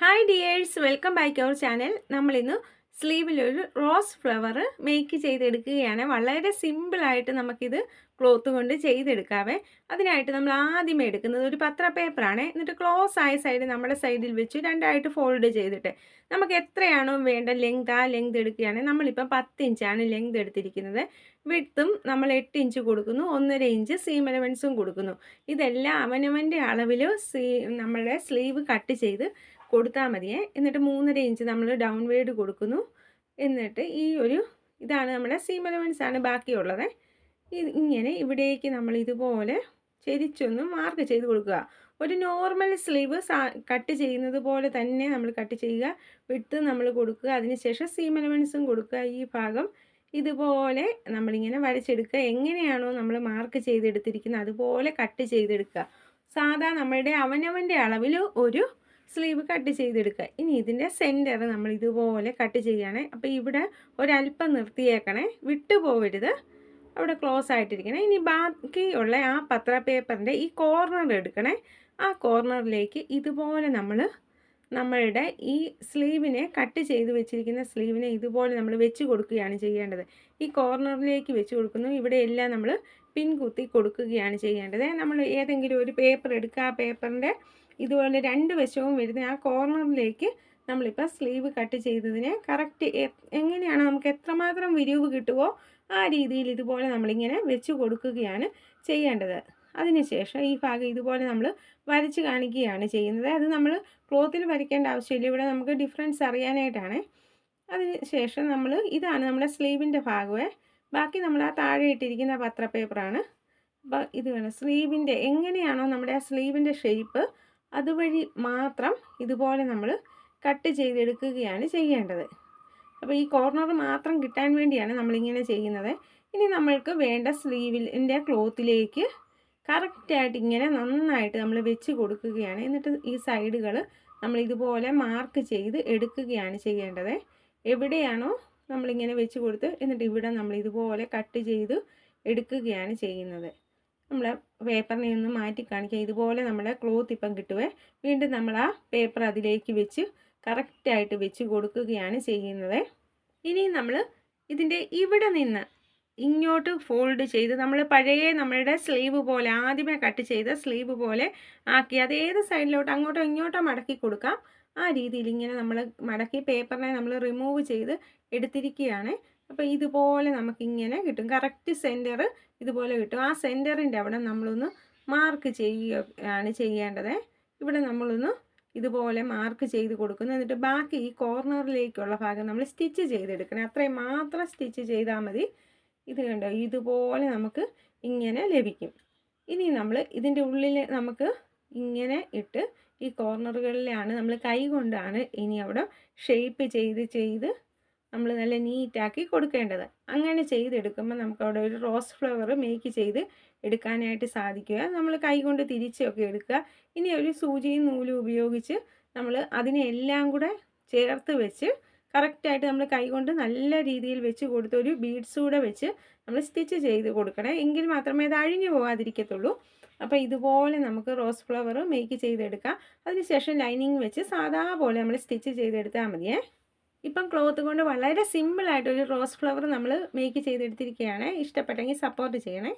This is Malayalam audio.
Hi dears, welcome back our channel. നമ്മളിന്ന് സ്ലീവിലൊരു റോസ് ഫ്ലവർ മേക്ക് ചെയ്തെടുക്കുകയാണ്. വളരെ സിമ്പിളായിട്ട് നമുക്കിത് ക്ലോത്ത് കൊണ്ട് ചെയ്തെടുക്കാവേ. അതിനായിട്ട് നമ്മൾ ആദ്യമേ എടുക്കുന്നത് ഒരു പത്ര പേപ്പറാണ്. എന്നിട്ട് ക്ലോസ് ആയ സൈഡ് നമ്മുടെ സൈഡിൽ വെച്ച് രണ്ടായിട്ട് ഫോൾഡ് ചെയ്തിട്ട് നമുക്ക് എത്രയാണോ വേണ്ട ലെങ്ത്, ആ ലെങ്ത് എടുക്കുകയാണെങ്കിൽ നമ്മളിപ്പം 10 ഇഞ്ചാണ് ലെങ്ത് എടുത്തിരിക്കുന്നത്. വിഡ്ത്തും നമ്മൾ 8 ഇഞ്ച് കൊടുക്കുന്നു, 1.5 ഇഞ്ച് സീം അലവൻസും കൊടുക്കുന്നു. ഇതെല്ലാം അവനവൻ്റെ അളവിൽ നമ്മളുടെ സ്ലീവ് കട്ട് ചെയ്ത് കൊടുത്താൽ മതിയേ. എന്നിട്ട് 3.5 ഇഞ്ച് നമ്മൾ ഡൗൺ വേഡ് കൊടുക്കുന്നു. എന്നിട്ട് ഇതാണ് നമ്മുടെ സീം അലവൻസ് ആണ് ബാക്കിയുള്ളത്. ഇങ്ങനെ ഇവിടേക്ക് നമ്മൾ ഇതുപോലെ ചെരിച്ചൊന്ന് മാർക്ക് ചെയ്ത് കൊടുക്കുക. ഒരു നോർമൽ സ്ലീവ് കട്ട് ചെയ്യുന്നത് പോലെ തന്നെ നമ്മൾ കട്ട് ചെയ്യുക. വിഡ്ത്ത് നമ്മൾ കൊടുക്കുക, അതിനുശേഷം സീം അലവൻസും കൊടുക്കുക. ഈ ഭാഗം ഇതുപോലെ നമ്മളിങ്ങനെ വരച്ചെടുക്കുക. എങ്ങനെയാണോ നമ്മൾ മാർക്ക് ചെയ്തെടുത്തിരിക്കുന്നത് അതുപോലെ കട്ട് ചെയ്തെടുക്കുക. സാധാ നമ്മളുടെ അവനവൻ്റെ അളവിൽ ഒരു സ്ലീവ് കട്ട് ചെയ്തെടുക്കുക. ഇനി ഇതിൻ്റെ സെൻറ്റർ നമ്മൾ ഇതുപോലെ കട്ട് ചെയ്യുകയാണേ. അപ്പോൾ ഇവിടെ ഒരല്പം നിർത്തിയേക്കണേ, വിട്ടു പോവരുത്, അവിടെ ക്ലോസ് ആയിട്ടിരിക്കണേ. ഇനി ബാക്കിയുള്ള ആ പത്ര പേപ്പറിൻ്റെ ഈ കോർണർ എടുക്കണേ. ആ കോർണറിലേക്ക് ഇതുപോലെ നമ്മളുടെ ഈ സ്ലീവിനെ കട്ട് ചെയ്ത് വെച്ചിരിക്കുന്ന സ്ലീവിനെ ഇതുപോലെ നമ്മൾ വെച്ച് കൊടുക്കുകയാണ് ചെയ്യേണ്ടത്. ഈ കോർണറിലേക്ക് വെച്ച് കൊടുക്കുന്നു. ഇവിടെ എല്ലാം നമ്മൾ പിൻ കുത്തി കൊടുക്കുകയാണ് ചെയ്യേണ്ടത്. നമ്മൾ ഏതെങ്കിലും ഒരു പേപ്പർ എടുക്കുക. ആ പേപ്പറിൻ്റെ ഇതുപോലെ രണ്ട് വശവും വരുന്ന ആ കോർണറിലേക്ക് നമ്മളിപ്പോൾ സ്ലീവ് കട്ട് ചെയ്തതിനെ കറക്റ്റ് എങ്ങനെയാണ് നമുക്ക് എത്രമാത്രം വിരിവ് കിട്ടുമോ ആ രീതിയിൽ ഇതുപോലെ നമ്മളിങ്ങനെ വെച്ച് കൊടുക്കുകയാണ് ചെയ്യേണ്ടത്. അതിനുശേഷം ഈ ഭാഗം ഇതുപോലെ നമ്മൾ വരച്ച് കാണിക്കുകയാണ് ചെയ്യുന്നത്. അത് നമ്മൾ ക്ലോത്തിൽ വരയ്ക്കേണ്ട ആവശ്യമില്ല, ഇവിടെ നമുക്ക് ഡിഫറൻസ് അറിയാനായിട്ടാണ്. അതിനുശേഷം ഇതാണ് നമ്മുടെ സ്ലീവിൻ്റെ ഭാഗമേ. ബാക്കി നമ്മൾ ആ താഴെ ഇട്ടിരിക്കുന്ന പത്ര പേപ്പറാണ്. അപ്പോൾ ഇത് വേണം സ്ലീവിൻ്റെ എങ്ങനെയാണോ നമ്മുടെ ആ സ്ലീവിൻ്റെ ഷേപ്പ് അതുവഴി മാത്രം ഇതുപോലെ നമ്മൾ കട്ട് ചെയ്തെടുക്കുകയാണ് ചെയ്യേണ്ടത്. അപ്പോൾ ഈ കോർണർ മാത്രം കിട്ടാൻ വേണ്ടിയാണ് നമ്മളിങ്ങനെ ചെയ്യുന്നത്. ഇനി നമ്മൾക്ക് വേണ്ട സ്ലീവിൻ്റെ ക്ലോത്തിലേക്ക് കറക്റ്റായിട്ട് ഇങ്ങനെ നന്നായിട്ട് നമ്മൾ വെച്ച് കൊടുക്കുകയാണ്. എന്നിട്ട് ഈ സൈഡുകൾ നമ്മൾ ഇതുപോലെ മാർക്ക് ചെയ്ത് എടുക്കുകയാണ് ചെയ്യേണ്ടത്. എവിടെയാണോ നമ്മളിങ്ങനെ വെച്ച് കൊടുത്ത് എന്നിട്ട് ഇവിടെ നമ്മൾ ഇതുപോലെ കട്ട് ചെയ്ത് എടുക്കുകയാണ് ചെയ്യുന്നത്. നമ്മൾ പേപ്പറിനെ ഒന്ന് മാറ്റി കാണിക്കുക. ഇതുപോലെ നമ്മുടെ ക്ലോത്ത് ഇപ്പം കിട്ടുവേ. വീണ്ടും നമ്മൾ ആ പേപ്പർ അതിലേക്ക് വെച്ച് കറക്റ്റായിട്ട് വെച്ച് കൊടുക്കുകയാണ് ചെയ്യുന്നത്. ഇനി നമ്മൾ ഇതിൻ്റെ ഇവിടെ നിന്ന് ഇങ്ങോട്ട് ഫോൾഡ് ചെയ്ത് നമ്മൾ പഴയ നമ്മളുടെ സ്ലീവ് പോലെ ആദ്യമേ കട്ട് ചെയ്ത സ്ലീവ് പോലെ ആക്കി അത് ഏത് സൈഡിലോട്ട് അങ്ങോട്ടോ ഇങ്ങോട്ടോ മടക്കി കൊടുക്കാം. ആ രീതിയിൽ ഇങ്ങനെ നമ്മൾ മടക്കി പേപ്പറിനെ നമ്മൾ റിമൂവ് ചെയ്ത് എടുത്തിരിക്കുകയാണ്. അപ്പോൾ ഇതുപോലെ നമുക്കിങ്ങനെ കിട്ടും. കറക്റ്റ് സെൻറ്റർ ഇതുപോലെ കിട്ടും. ആ സെൻറ്ററിൻ്റെ അവിടെ നമ്മളൊന്ന് മാർക്ക് ചെയ്യുകയാണ് ചെയ്യേണ്ടത്. ഇവിടെ നമ്മളൊന്ന് ഇതുപോലെ മാർക്ക് ചെയ്ത് കൊടുക്കുന്നു. എന്നിട്ട് ബാക്കി ഈ കോർണറിലേക്കുള്ള ഭാഗം നമ്മൾ സ്റ്റിച്ച് ചെയ്തെടുക്കണം. അത്രയും മാത്രം സ്റ്റിച്ച് ചെയ്താൽ മതി. ഇത് കണ്ടോ, ഇതുപോലെ നമുക്ക് ഇങ്ങനെ ലഭിക്കും. ഇനി നമ്മൾ ഇതിൻ്റെ ഉള്ളിൽ നമുക്ക് ഇങ്ങനെ ഇട്ട് ഈ കോർണറുകളിലാണ് നമ്മൾ കൈ കൊണ്ടാണ് ഇനി അവിടെ ഷേപ്പ് ചെയ്ത് നമ്മൾ നല്ല നീറ്റാക്കി കൊടുക്കേണ്ടത്. അങ്ങനെ ചെയ്തെടുക്കുമ്പോൾ നമുക്ക് അവിടെ ഒരു റോസ് ഫ്ലവർ മേക്ക് ചെയ്ത് എടുക്കാനായിട്ട് സാധിക്കുക. നമ്മൾ കൈ കൊണ്ട് തിരിച്ചൊക്കെ എടുക്കുക. ഇനി ഒരു സൂചിയും നൂലും ഉപയോഗിച്ച് നമ്മൾ അതിനെ എല്ലാം കൂടെ ചേർത്ത് വെച്ച് കറക്റ്റായിട്ട് നമ്മൾ കൈ കൊണ്ട് നല്ല രീതിയിൽ വെച്ച് കൊടുത്ത് ഒരു ബീഡ്സ് കൂടെ വെച്ച് നമ്മൾ സ്റ്റിച്ച് ചെയ്ത് കൊടുക്കണം. എങ്കിൽ മാത്രമേ അത് അഴിഞ്ഞു പോകാതിരിക്കത്തുള്ളൂ. അപ്പോൾ ഇതുപോലെ നമുക്ക് റോസ് ഫ്ലവർ മേക്ക് ചെയ്തെടുക്കാം. അതിനുശേഷം ലൈനിങ് വെച്ച് സാധാ പോലെ നമ്മൾ സ്റ്റിച്ച് ചെയ്തെടുത്താൽ മതിയേ. ഇപ്പം ക്ലോത്ത് കൊണ്ട് വളരെ സിമ്പിളായിട്ടൊരു റോസ് ഫ്ലവർ നമ്മൾ മേക്ക് ചെയ്തെടുത്തിരിക്കുകയാണ്. ഇഷ്ടപ്പെട്ടെങ്കിൽ സപ്പോർട്ട് ചെയ്യണേ.